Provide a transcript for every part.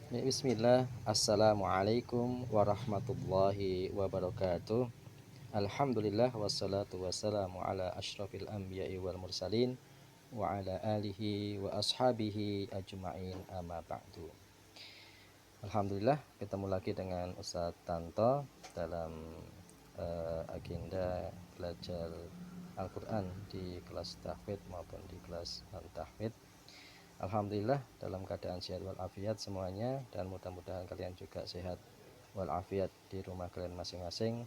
Ya, bismillah. Assalamualaikum warahmatullahi wabarakatuh. Alhamdulillah wassalatu wassalamu ala asyrafil anbiya'i wal mursalin wa ala alihi wa ashabihi ajma'in amma ba'du. Alhamdulillah ketemu lagi dengan Ustadz Tanto dalam agenda belajar Al-Quran di kelas tahfidz maupun di kelas non-tahfidz. Alhamdulillah dalam keadaan sehat walafiat semuanya, dan mudah-mudahan kalian juga sehat walafiat di rumah kalian masing-masing.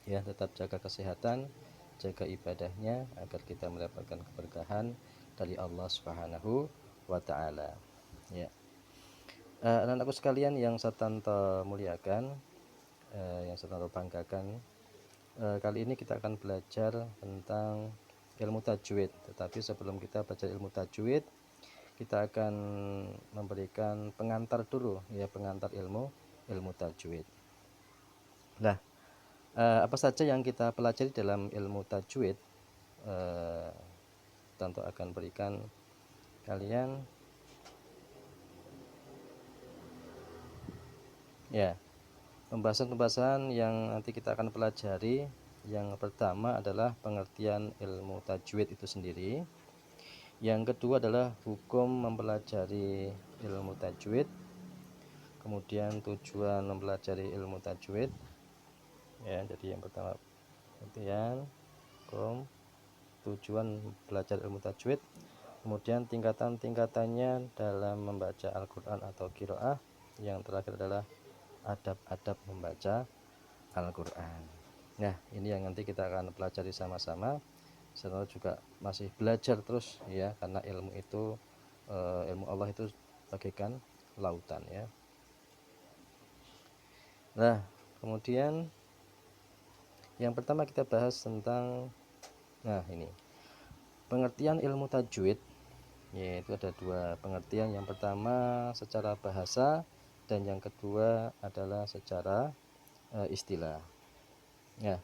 Ya, tetap jaga kesehatan, jaga ibadahnya agar kita mendapatkan keberkahan dari Allah Subhanahu wa taala. Ya. Anak-anakku sekalian yang saya tanto muliakan, yang saya tanto banggakan, kali ini kita akan belajar tentang ilmu tajwid. Tetapi sebelum kita belajar ilmu tajwid, kita akan memberikan pengantar dulu, ya, pengantar ilmu tajwid. Nah, apa saja yang kita pelajari dalam ilmu tajwid, tentu akan berikan kalian, ya, pembahasan-pembahasan yang nanti kita akan pelajari. Yang pertama adalah pengertian ilmu tajwid itu sendiri. Yang kedua adalah hukum mempelajari ilmu tajwid. Kemudian tujuan mempelajari ilmu tajwid. Ya, jadi yang pertama pengertian, hukum, tujuan belajar ilmu tajwid. Kemudian tingkatan-tingkatannya dalam membaca Al-Quran atau qiraah. Yang terakhir adalah adab-adab membaca Al-Quran. Nah, ini yang nanti kita akan pelajari sama-sama. Serta juga masih belajar terus, ya, karena ilmu itu, ilmu Allah itu bagaikan lautan, ya. Nah, kemudian yang pertama kita bahas tentang, nah, ini pengertian ilmu tajwid, yaitu ada dua pengertian. Yang pertama secara bahasa, dan yang kedua adalah secara istilah. Ya,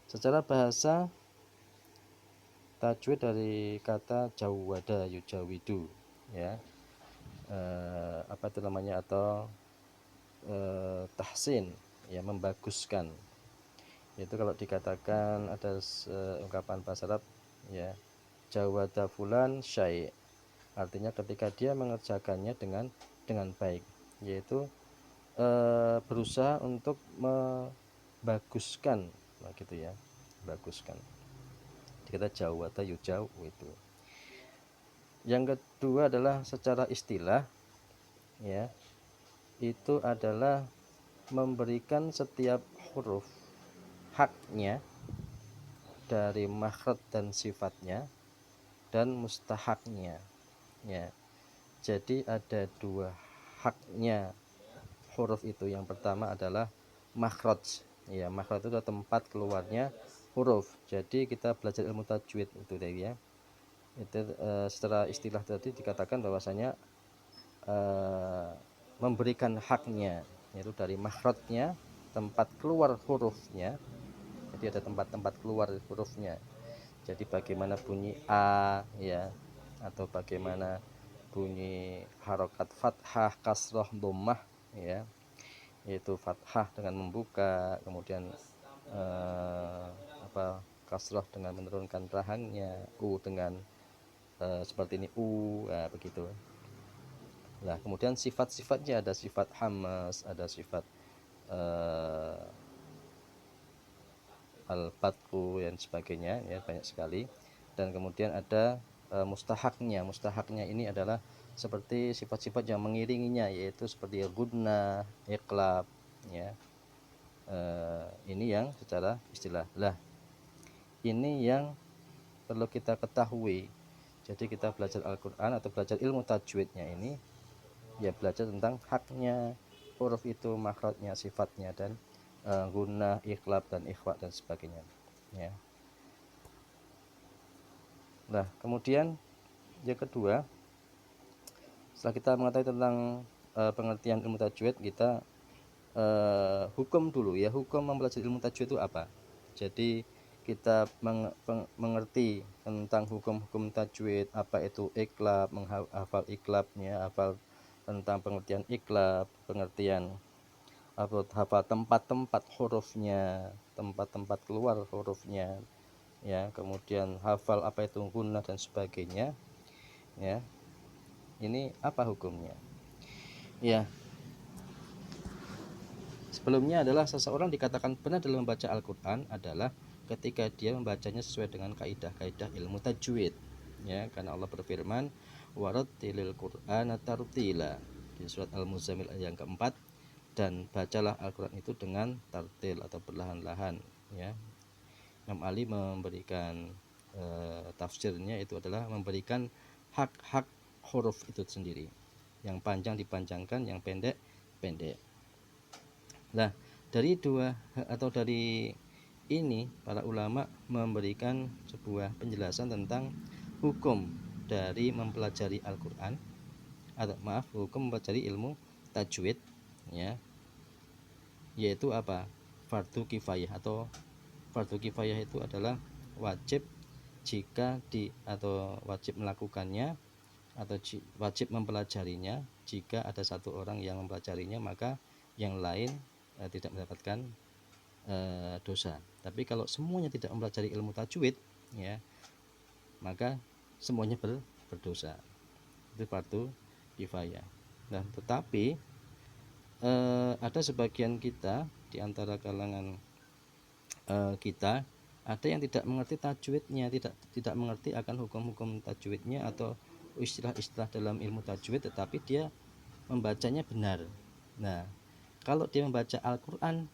secara bahasa, tajwid dari kata jawwada yujawidu, ya, apa itu namanya, atau tahsin, ya, membaguskan. Itu kalau dikatakan ada ungkapan bahasa Arab, ya, jawada fulan syai', artinya ketika dia mengerjakannya dengan baik, yaitu berusaha untuk membaguskan, nah, gitu ya, baguskan. Kita jawada yujau itu. Yang kedua adalah secara istilah, ya, itu adalah memberikan setiap huruf haknya dari makhraj dan sifatnya dan mustahaknya, ya. Jadi ada dua haknya huruf itu. Yang pertama adalah makhraj, ya, makhraj itu adalah tempat keluarnya huruf. Jadi kita belajar ilmu tajwid itu tadi, ya, itu secara istilah tadi dikatakan bahwasanya memberikan haknya, yaitu dari makhrajnya, tempat keluar hurufnya. Jadi ada tempat-tempat keluar hurufnya. Jadi bagaimana bunyi a, ya, atau bagaimana bunyi harokat fathah, kasroh, dhammah, ya, yaitu fathah dengan membuka, kemudian kasroh dengan menurunkan rahangnya, u dengan seperti ini u, ya, begitu. Nah, kemudian sifat-sifatnya ada sifat hamas, ada sifat al-fatku dan sebagainya, ya, banyak sekali. Dan kemudian ada mustahaknya ini adalah seperti sifat-sifat yang mengiringinya, yaitu seperti gunnah, iqlab, ya. Ini yang secara istilah. Lah, ini yang perlu kita ketahui. Jadi kita belajar Al-Quran atau belajar ilmu tajwidnya ini, ya, belajar tentang haknya huruf itu, makhrajnya, sifatnya, dan gunnah, iqlab, dan ikhfa dan sebagainya, ya. Nah, kemudian yang kedua, setelah kita mengetahui tentang pengertian ilmu tajwid, kita hukum dulu, ya, hukum mempelajari ilmu tajwid itu apa. Jadi kita mengerti tentang hukum-hukum tajwid, apa itu iqlab, menghafal iqlabnya, hafal tentang pengertian iklab, pengertian hafal tempat-tempat hurufnya, tempat-tempat keluar hurufnya, ya, kemudian hafal apa itu gunnah dan sebagainya, ya. Ini apa hukumnya? Ya, sebelumnya adalah seseorang dikatakan benar dalam membaca Al-Qur'an adalah ketika dia membacanya sesuai dengan kaidah-kaidah ilmu tajwid. Ya, karena Allah berfirman, "Warattilil Qur'ana tartila" di surat Al-Muzammil ayat yang keempat, dan bacalah Al-Qur'an itu dengan tartil atau perlahan-lahan, ya. Imam Ali memberikan tafsirnya itu adalah memberikan hak-hak huruf itu sendiri. Yang panjang dipanjangkan, yang pendek pendek. Nah, dari ini para ulama memberikan sebuah penjelasan tentang hukum dari mempelajari Al-Qur'an, atau hukum mempelajari ilmu tajwid, ya, yaitu apa? Fardu kifayah, atau fardu kifayah itu adalah wajib jika atau wajib melakukannya, atau wajib mempelajarinya. Jika ada satu orang yang mempelajarinya, maka yang lain tidak mendapatkan dosa. Tapi kalau semuanya tidak mempelajari ilmu tajwid, ya, maka semuanya berdosa. Itu fardu kifayah. Nah, tetapi ada sebagian kita di antara kalangan kita, ada yang tidak mengerti tajwidnya, tidak mengerti akan hukum-hukum tajwidnya atau istilah-istilah dalam ilmu tajwid, tetapi dia membacanya benar. Nah, kalau dia membaca Al-Qur'an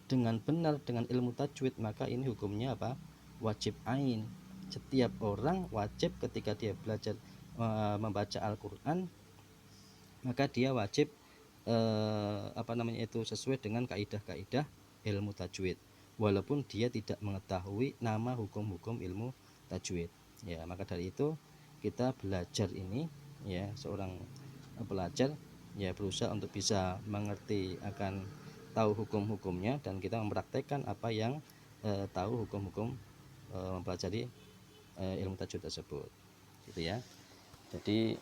dengan benar dengan ilmu tajwid, maka ini hukumnya apa? Wajib ain. Setiap orang wajib ketika dia belajar membaca Al-Qur'an, maka dia wajib itu sesuai dengan kaidah-kaidah ilmu tajwid, walaupun dia tidak mengetahui nama hukum-hukum ilmu tajwid. Ya, maka dari itu kita belajar ini, ya, seorang pelajar, ya, berusaha untuk bisa mengerti akan tahu hukum-hukumnya, dan kita mempraktekkan apa yang tahu hukum-hukum mempelajari ilmu tajwid tersebut, gitu ya. Jadi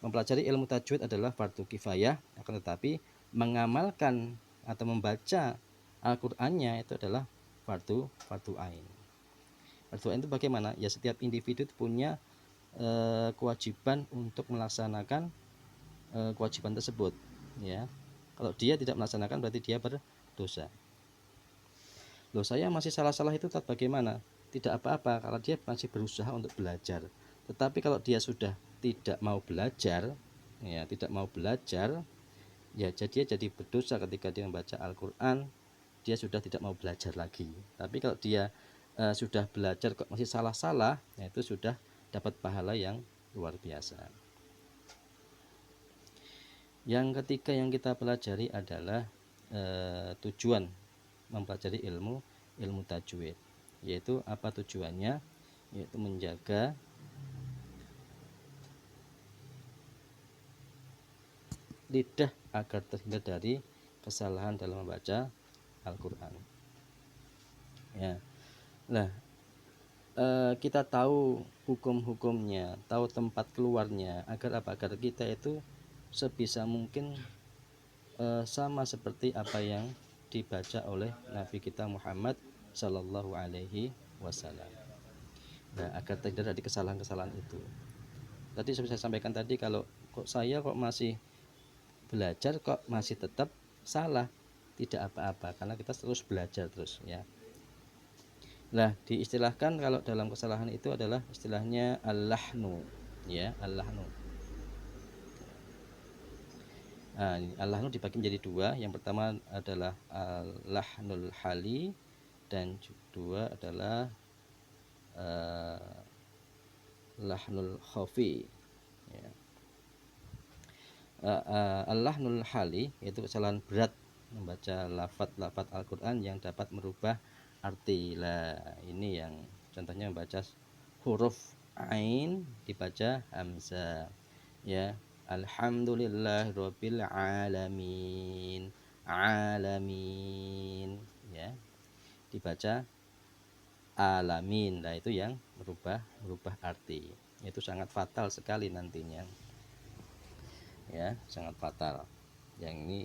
mempelajari ilmu tajwid adalah fardu kifayah, akan tetapi mengamalkan atau membaca Al-Qur'annya itu adalah fardu ain. Fardu ain itu bagaimana? Ya, setiap individu itu punya kewajiban untuk melaksanakan kewajiban tersebut, ya. Kalau dia tidak melaksanakan, berarti dia berdosa. Loh, saya masih salah-salah itu bagaimana? Tidak apa-apa kalau dia masih berusaha untuk belajar. Tetapi kalau dia sudah tidak mau belajar, ya, ya, jadi berdosa ketika dia membaca Al-Qur'an. Dia sudah tidak mau belajar lagi. Tapi kalau dia sudah belajar kok masih salah-salah, ya, itu sudah dapat pahala yang luar biasa. Yang ketiga yang kita pelajari adalah tujuan mempelajari ilmu tajwid, yaitu apa tujuannya? Yaitu menjaga lidah agar terhindar dari kesalahan dalam membaca Al-Qur'an. Ya. Nah, kita tahu hukum-hukumnya, tahu tempat keluarnya, agar apa? Agar kita itu sebisa mungkin sama seperti apa yang dibaca oleh Nabi kita Muhammad Sallallahu Alaihi Wasallam. Nah, agar terhindar dari kesalahan-kesalahan itu. Tadi seperti saya sampaikan tadi, kalau saya masih belajar kok masih tetap salah, tidak apa-apa, karena kita terus belajar terus, ya. Nah, diistilahkan kalau dalam kesalahan itu adalah istilahnya al-lahnu, ya, al-lahnu. Nah, al-lahnu dibagi menjadi dua. Yang pertama adalah al-lahnul hali, dan kedua adalah lahnul khafi, ya. Al-lahnul hali yaitu kesalahan berat membaca lafaz Al-Qur'an yang dapat merubah arti. Lah, ini yang contohnya membaca huruf ain dibaca hamzah, ya. Alhamdulillahirabbil alamin, ya, dibaca alamin. Nah, itu yang merubah arti. Itu sangat fatal sekali nantinya. ya, sangat fatal. Yang ini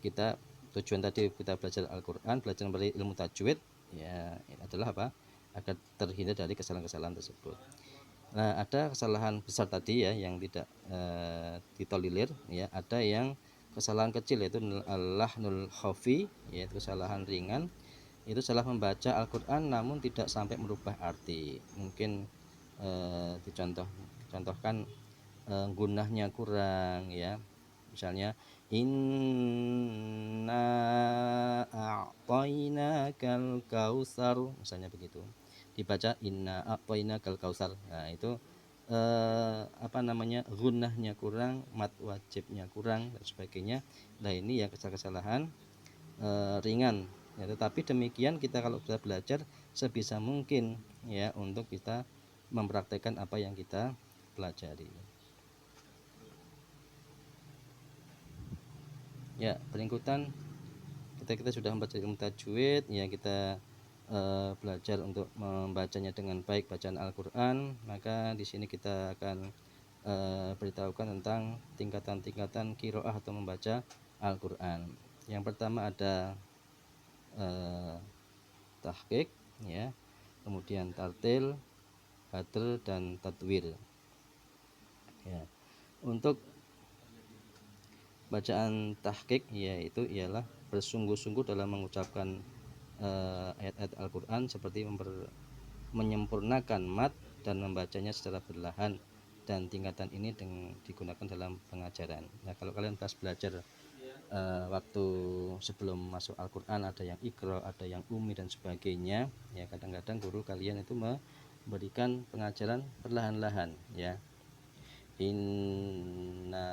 kita tujuan tadi kita belajar Al-Qur'an, belajar ilmu tajwid ya adalah apa? Agar terhindar dari kesalahan-kesalahan tersebut. Nah, ada kesalahan besar tadi ya yang tidak ditolerir ya, ada yang kesalahan kecil yaitu al-lahnul khafi, yaitu kesalahan ringan. Itu salah membaca Al-Qur'an namun tidak sampai merubah arti. Mungkin dicontohkan gunahnya kurang ya. Misalnya inna a'tainakal kautsar, misalnya begitu. Dibaca inna a'tainakal kautsar. Nah, itu gunahnya kurang, mat wajibnya kurang dan sebagainya. Nah, ini ya kesalahan ringan. Ya, tetapi demikian kita kalau sudah belajar sebisa mungkin ya untuk kita mempraktekkan apa yang kita pelajari. Ya, berikutan kita sudah membaca ilmu tajwid ya, kita belajar untuk membacanya dengan baik bacaan Al-Qur'an. Maka di sini kita akan beritahukan tentang tingkatan-tingkatan qiraah atau membaca Al-Qur'an. Yang pertama ada tahqiq ya, kemudian tartil, hadr dan tadwir. Ya. Untuk bacaan tahqiq yaitu ialah bersungguh-sungguh dalam mengucapkan ayat-ayat Al-Qur'an seperti menyempurnakan mat dan membacanya secara perlahan, dan tingkatan ini digunakan dalam pengajaran. Nah, kalau kalian pas belajar waktu sebelum masuk Al-Qur'an ada yang Iqra, ada yang Ummi dan sebagainya ya, kadang-kadang guru kalian itu memberikan pengajaran perlahan-lahan ya. Inna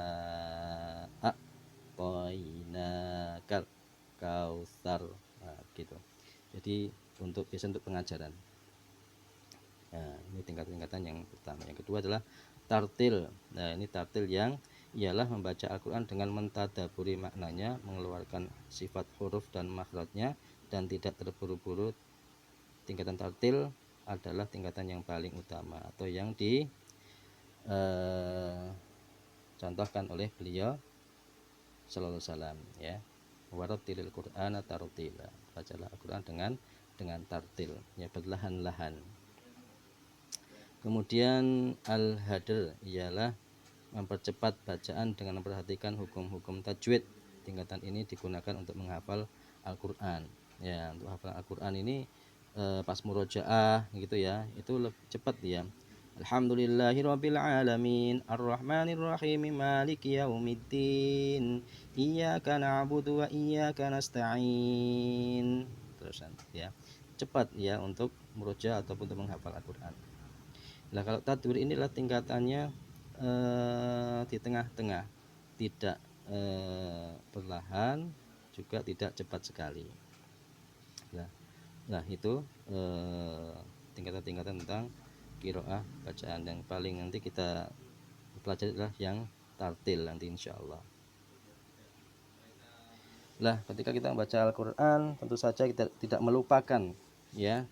a'tainakal kautsar, nah, gitu. Jadi biasa untuk pengajaran. Nah, ini tingkatan yang pertama. Yang kedua adalah tartil. Nah, ini tartil yang ialah membaca Al-Qur'an dengan mentadaburi maknanya, mengeluarkan sifat huruf dan makhrajnya dan tidak terburu-buru. Tingkatan tartil adalah tingkatan yang paling utama atau yang contohkan oleh beliau sallallahu alaihi wasallam ya. Warattilil Qur'ana tartila. Bacalah Al-Qur'an dengan tartil ya, perlahan-lahan. Kemudian al-hadr ialah mempercepat bacaan dengan memperhatikan hukum-hukum tajwid. Tingkatan ini digunakan untuk menghafal Al-Qur'an. Ya, untuk hafal Al-Qur'an ini pas murojaah gitu ya, itu lebih cepat ya. Alhamdulillahirabbil alamin, arrahmanir rahim, maliki yaumiddin, iyyaka na'budu wa iyyaka nasta'in. Terusan ya. Cepat ya untuk murojaah ataupun untuk menghafal Al-Qur'an. Nah, kalau tadwir inilah tingkatannya di tengah-tengah, tidak perlahan juga tidak cepat sekali. Nah itu tingkatan-tingkatan tentang qiraah bacaan. Yang paling nanti kita pelajari adalah yang tartil nanti insyaallah. Lah, ketika kita membaca Al-Qur'an tentu saja kita tidak melupakan ya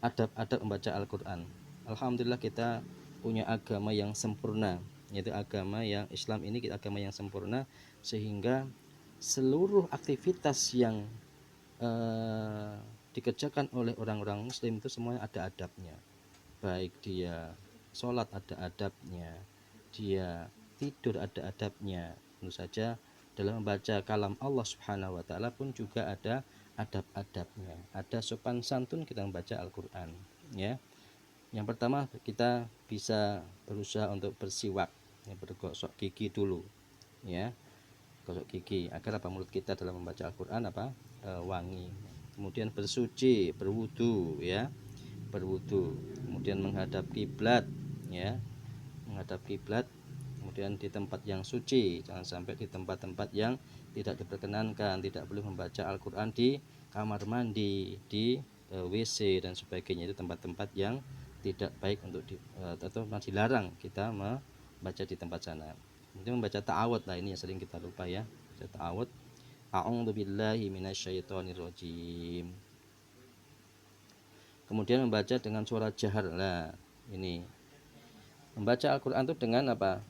adab-adab membaca Al-Qur'an. Alhamdulillah kita punya agama yang sempurna, yaitu agama yang Islam ini agama yang sempurna, sehingga seluruh aktivitas yang dikerjakan oleh orang-orang muslim itu semuanya ada adabnya. Baik dia sholat ada adabnya, dia tidur ada adabnya. Tentu saja dalam membaca kalam Allah Subhanahu wa taala pun juga ada adab-adabnya. Ada sopan santun kita membaca Al-Qur'an ya. Yang pertama kita bisa berusaha untuk bersiwak, ya, bergosok gigi dulu ya. Gosok gigi agar mulut kita dalam membaca Al-Qur'an wangi. Kemudian bersuci, berwudu ya, berwudu. Kemudian menghadap kiblat ya, menghadap kiblat. Kemudian di tempat yang suci, jangan sampai di tempat-tempat yang tidak diperkenankan. Tidak boleh membaca Al-Qur'an di kamar mandi, di WC dan sebagainya. Itu tempat-tempat yang tidak baik untuk atau masih larang kita membaca di tempat sana. Kemudian membaca ta'awud, nah ini yang sering kita lupa ya. Baca ta'awud. A'udzubillahi minasyaitonirrajim. Kemudian membaca dengan suara jahar. Nah, ini Membaca Al-Quran itu dengan apa?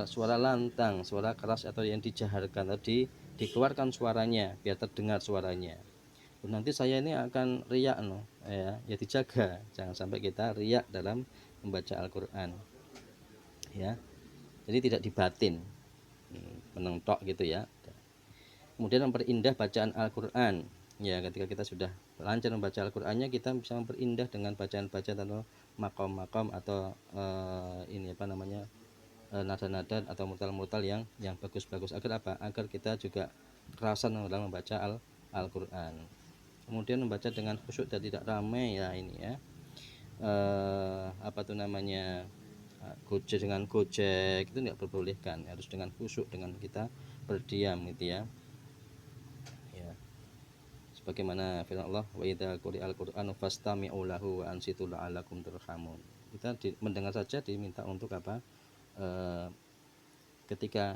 Suara lantang, suara keras atau yang dijaharkan tadi, dikeluarkan suaranya biar terdengar suaranya. Nanti saya ini akan riak no, ya dijaga, jangan sampai kita riak dalam membaca Al-Quran, ya. Jadi tidak dibatin, menengtok gitu ya. Kemudian memperindah bacaan Al-Quran. Ya, ketika kita sudah lancar membaca Al-Qur'annya, kita bisa memperindah dengan bacaan-bacaan atau makom-makom atau ini apa namanya, nada-nada atau mutal-mutal yang bagus-bagus, agar apa? Agar kita juga kerasan dalam membaca Al-Qur'an. Kemudian membaca dengan khusyuk dan tidak ramai ya ini ya. Apa tuh namanya? Gojek dengan gojek itu tidak diperbolehkan, harus dengan khusyuk, dengan kita berdiam gitu ya. Sebagaimana firman Allah, wa idza quri'al qur'anu fastami'u lahu wa ansitu la'allakum turhamun. Kita mendengar saja diminta untuk apa? Ketika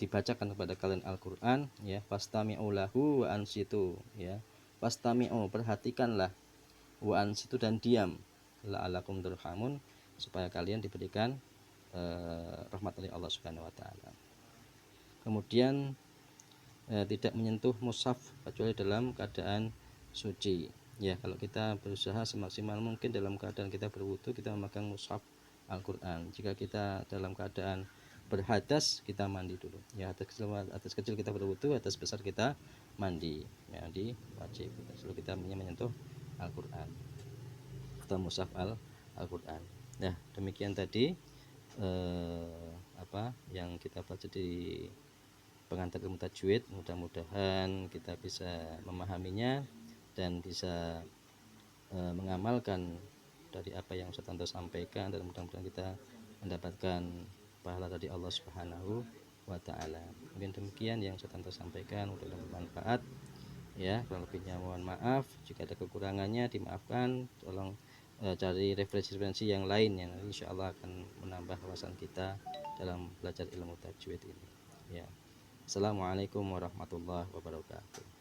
dibacakan kepada kalian Al-Qur'an ya, fastami'u lahu wa ansitu ya. Fastami'u, perhatikanlah, wa ansitu, dan diam, la'allakum turhamun, supaya kalian diberikan rahmat dari Allah Subhanahu wa taala. Kemudian tidak menyentuh mushaf kecuali dalam keadaan suci. Ya, kalau kita berusaha semaksimal mungkin dalam keadaan kita berwudu, kita memegang mushaf Al-Qur'an. Jika kita dalam keadaan berhadas, kita mandi dulu. Ya, atas kecil kita berwudu, atas besar kita mandi. Ya, mandi wajib. Sebelum kita menyentuh Al-Qur'an atau mushaf Al-Qur'an. Nah, demikian tadi apa yang kita baca di pengantar ilmu tajwid. Mudah-mudahan kita bisa memahaminya dan bisa mengamalkan dari apa yang Ustaz Tanto sampaikan, dan mudah-mudahan kita mendapatkan pahala dari Allah Subhanahu wa taala. Mungkin demikian yang Ustaz Tanto sampaikan, mudah-mudahan bermanfaat ya. Kurang lebihnya mohon maaf, jika ada kekurangannya dimaafkan. Tolong cari referensi-referensi yang lain yang insya Allah akan menambah wawasan kita dalam belajar ilmu tajwid ini ya. Assalamualaikum warahmatullahi wabarakatuh.